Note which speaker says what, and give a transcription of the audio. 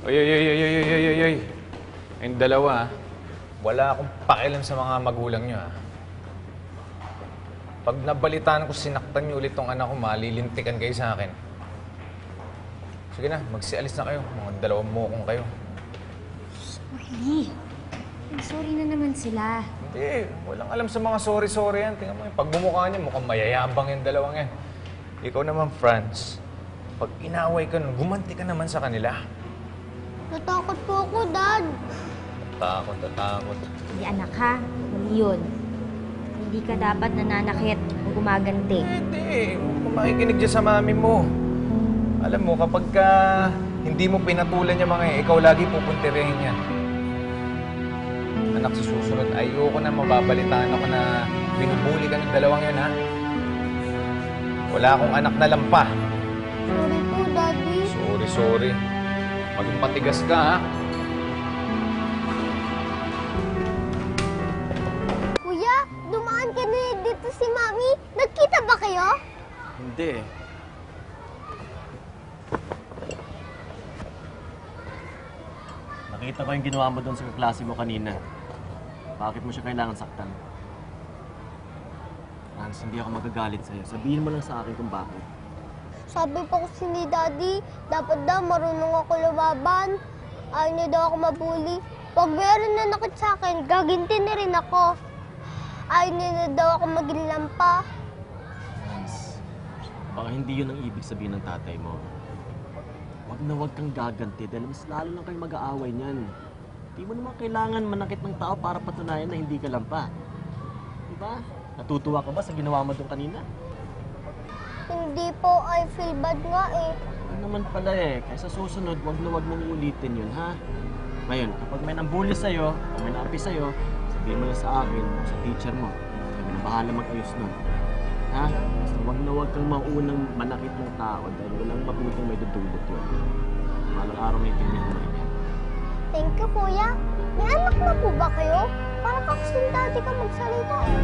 Speaker 1: Oy, oy, oy, oy, oy, oy, oy, oy. Yung dalawa, wala akong pakialam sa mga magulang nyo, ha? Pag nabalitaan ko sinaktan nyo ulit tong anak ko, malilintikan kayo sa akin. Sige na, magsialis na kayo. Mga dalawang mukong kayo.
Speaker 2: Sorry. Sorry na naman sila.
Speaker 1: Hindi, walang alam sa mga sorry-sorry yan. Tingnan mo yung pagmumukha niya, mukhang mayayabang yung dalawang yan. Ikaw naman, Franz, pag inaway ka nun, gumanti ka naman sa kanila.
Speaker 3: Natakot po ako, Dad.
Speaker 1: Tatakot.
Speaker 2: Hindi anak ha, mali yun. Hindi ka dapat nananakit o gumaganti.
Speaker 1: Hindi, kung makikinig dyan sa mami mo. Alam mo, kapag hindi mo pinatulan yung mga ikaw lagi pupuntirin yan. Anak, sa susunod, ayoko na mababalitaan ako na binubuli ka ng dalawang yan, ha? Wala akong anak na lampa.
Speaker 3: Sorry po, Daddy.
Speaker 1: Sorry. Maging patigas ka, ha?
Speaker 3: Kuya, dumaan ka na dito si Mami. Nagkita ba kayo?
Speaker 4: Hindi. Nakita ko yung ginawa mo doon sa klase mo kanina. Bakit mo siya kailangan saktan? Franz, hindi ako magagalit sa'yo. Sabihin mo lang sa akin kung bakit.
Speaker 3: Sabi pa kasi ni Daddy, dapat daw marunong ako lumaban. Ayaw niya daw ako mabuli. Pag meron na nakit sa akin, gaginti na rin ako. Ayaw niya na daw ako maging lampa.
Speaker 4: Franz, baka hindi yun ang ibig sabihin ng tatay mo. Huwag kang gaganti dahil mas lalo lang kayo mag-aaway niyan. Hindi mo naman kailangan manakit ng tao para patunayan na hindi ka lampa. Diba? Natutuwa ka ba sa ginawa mo doon kanina?
Speaker 3: Hindi po, I feel bad nga eh.
Speaker 4: Ano naman pala eh. Kaya sa susunod, wag mong ulitin yun, ha? Ngayon, kapag may nambuli sa'yo, o may naapi sa'yo, sabihin mo lang sa akin, o sa teacher mo. Kami na bahala mag-ayos nun. Ha? Basta wag kang maunang manakit ng tao dahil walang mabuting may dudulot yun. Malang araw may tingnan mo rin yan.
Speaker 3: Thank you, Kuya. May anak na po ba kayo? Para kasi daddy ka magsalita eh.